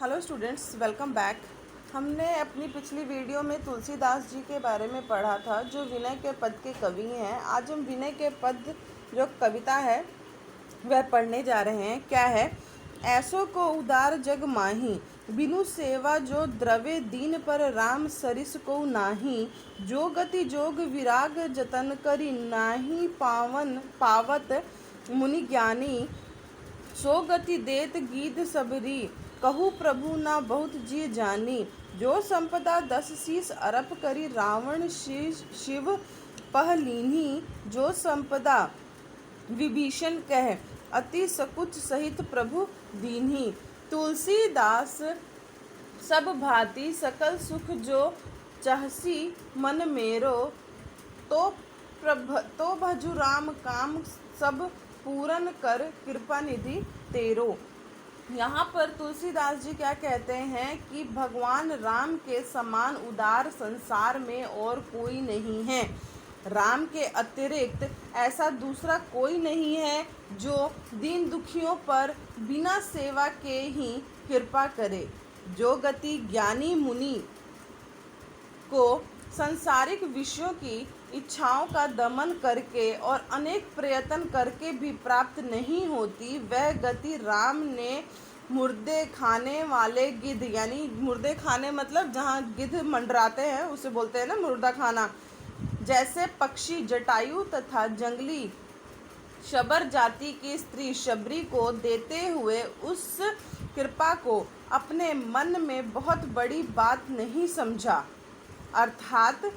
Hello students, welcome back. हमने अपनी पिछली वीडियो में तुलसीदास जी के बारे में पढ़ा था, जो विनय के पद के कवि हैं। आज हम विनय के पद जो कविता है वह पढ़ने जा रहे हैं। क्या है? ऐसो को उदार जग माही, बिनु सेवा जो द्रवे दीन पर राम सरिस को नाही। जो गति जोग विराग जतन करी, नाही पावन पावत मुनि ज्ञानी। सो गति देत गीत सबरी, कहू प्रभु ना बहुत जी जानी। जो संपदा 10 शीस अरप करी, रावण शिव पह लीन्ही। जो संपदा विभीषण कह, अति सकुच सहित प्रभु दीन्ही। तुलसीदास सब भांति सकल सुख जो चाहसी मन मेरो, तो भजु राम काम सब पूरन कर, कृपा निधि तेरो। यहाँ पर तुलसीदास जी क्या कहते हैं कि भगवान राम के समान उदार संसार में और कोई नहीं है। राम के अतिरिक्त ऐसा दूसरा कोई नहीं है जो दीन दुखियों पर बिना सेवा के ही कृपा करे। जो गति ज्ञानी मुनि को सांसारिक विषयों की इच्छाओं का दमन करके और अनेक प्रयत्न करके भी प्राप्त नहीं होती, वह गति राम ने मुर्दे खाने वाले गिद्ध, यानी मुर्दे खाने मतलब जहाँ गिद्ध मंडराते हैं उसे बोलते हैं ना मुर्दा खाना, जैसे पक्षी जटायु तथा जंगली शबर जाति की स्त्री शबरी को देते हुए उस कृपा को अपने मन में बहुत बड़ी बात नहीं समझा। अर्थात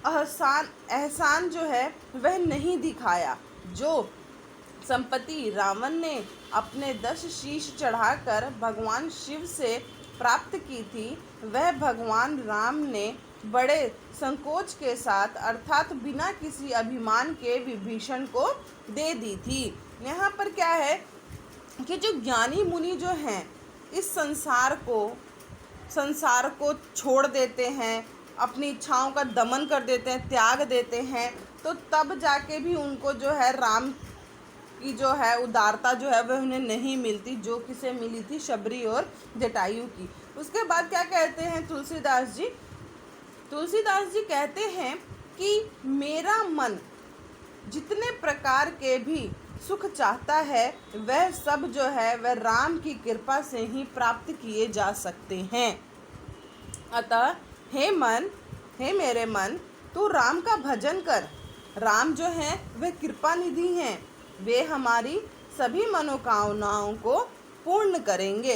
एहसान जो है वह नहीं दिखाया। जो संपत्ति रावण ने अपने 10 शीश चढ़ाकर भगवान शिव से प्राप्त की थी, वह भगवान राम ने बड़े संकोच के साथ अर्थात बिना किसी अभिमान के विभीषण को दे दी थी। यहाँ पर क्या है कि जो ज्ञानी मुनि जो हैं इस संसार को छोड़ देते हैं, अपनी इच्छाओं का दमन कर देते हैं, त्याग देते हैं, तो तब जाके भी उनको जो है राम की जो है उदारता जो है वह उन्हें नहीं मिलती, जो किसे मिली थी शबरी और जटायु की। उसके बाद क्या कहते हैं तुलसीदास जी? तुलसीदास जी कहते हैं कि मेरा मन जितने प्रकार के भी सुख चाहता है वह सब जो है वह राम की कृपा से ही प्राप्त किए जा सकते हैं। अतः हे मेरे मन, तू राम का भजन कर। राम जो है वह कृपा निधि हैं, वे हमारी सभी मनोकामनाओं को पूर्ण करेंगे।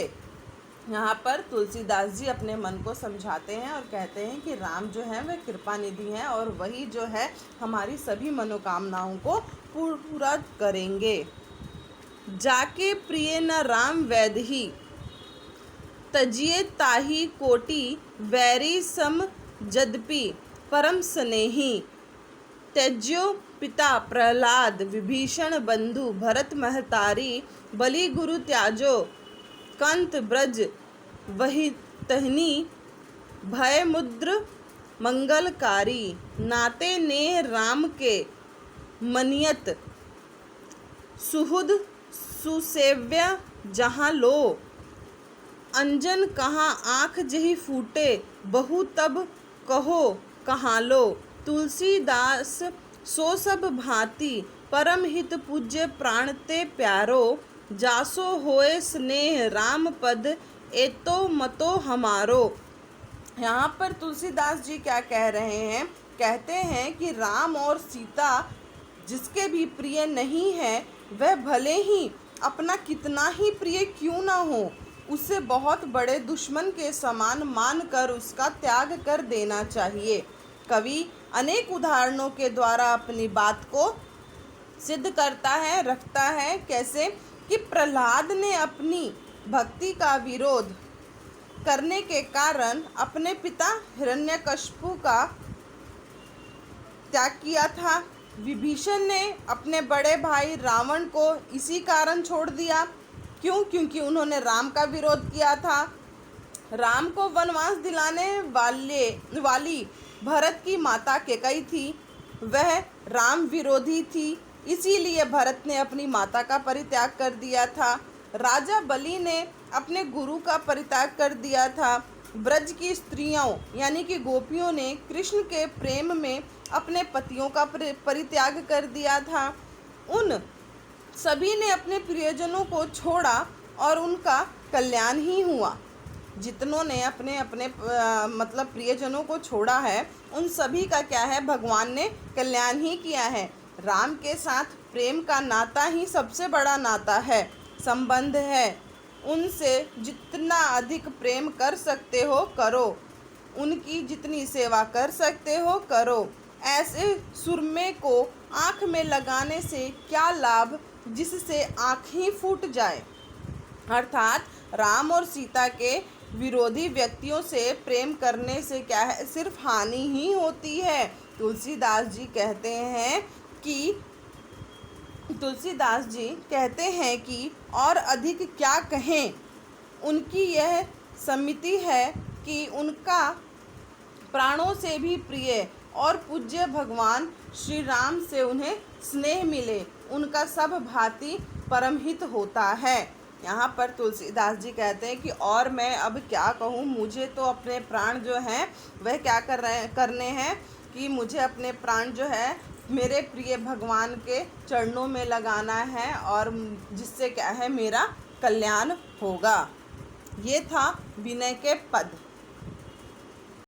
यहाँ पर तुलसीदास जी अपने मन को समझाते हैं और कहते हैं कि राम जो है वह कृपा निधि हैं और वही जो है हमारी सभी मनोकामनाओं को पूरा करेंगे। जाके प्रिय न राम वैदही, तजिए ताही कोटि वैरी सम जद्यपि परम स्नेही। त्यज्यो पिता प्रहलाद, विभीषण बंधु भरत महतारी। बलि गुरु त्याजो कंत ब्रज वही तहनी, भय मुद्र मंगलकारी। नाते नेह राम के मनियत, सुहृद सुसेव्य जहाँ लो। अंजन कहाँ आँख जही फूटे, बहु तब कहो कहाँ लो। तुलसीदास सो सब भांति, परम हित पूज्य प्राण ते प्यारो। जासो होए स्नेह राम पद, एतो मतो हमारो। यहाँ पर तुलसीदास जी क्या कह रहे हैं? कहते हैं कि राम और सीता जिसके भी प्रिय नहीं है, वह भले ही अपना कितना ही प्रिय क्यों ना हो, उसे बहुत बड़े दुश्मन के समान मानकर उसका त्याग कर देना चाहिए। कवि अनेक उदाहरणों के द्वारा अपनी बात को सिद्ध करता है, रखता है। कैसे कि प्रहलाद ने अपनी भक्ति का विरोध करने के कारण अपने पिता हिरण्यकशिपु का त्याग किया था। विभीषण ने अपने बड़े भाई रावण को इसी कारण छोड़ दिया। क्यों? क्योंकि उन्होंने राम का विरोध किया था। राम को वनवास दिलाने वाली भरत की माता कैकेयी थी, वह राम विरोधी थी, इसीलिए भरत ने अपनी माता का परित्याग कर दिया था। राजा बलि ने अपने गुरु का परित्याग कर दिया था। ब्रज की स्त्रियों यानी कि गोपियों ने कृष्ण के प्रेम में अपने पतियों का परित्याग कर दिया था। उन सभी ने अपने प्रियजनों को छोड़ा और उनका कल्याण ही हुआ। जितनों ने अपने अपने मतलब प्रियजनों को छोड़ा है, उन सभी का क्या है, भगवान ने कल्याण ही किया है। राम के साथ प्रेम का नाता ही सबसे बड़ा नाता है, संबंध है। उनसे जितना अधिक प्रेम कर सकते हो करो, उनकी जितनी सेवा कर सकते हो करो। ऐसे सुरमे को आँख में लगाने से क्या लाभ जिससे आँख ही फूट जाए। अर्थात राम और सीता के विरोधी व्यक्तियों से प्रेम करने से क्या है, सिर्फ हानि ही होती है। तुलसीदास जी कहते हैं कि और अधिक क्या कहें। उनकी यह समिति है कि उनका प्राणों से भी प्रिय और पूज्य भगवान श्री राम से उन्हें स्नेह मिले, उनका सब भांति परमहित होता है। यहाँ पर तुलसीदास जी कहते हैं कि और मैं अब क्या कहूँ, मुझे तो अपने प्राण जो हैं वह क्या करने हैं कि मुझे अपने प्राण जो है मेरे प्रिय भगवान के चरणों में लगाना है, और जिससे क्या है मेरा कल्याण होगा। ये था विनय के पद।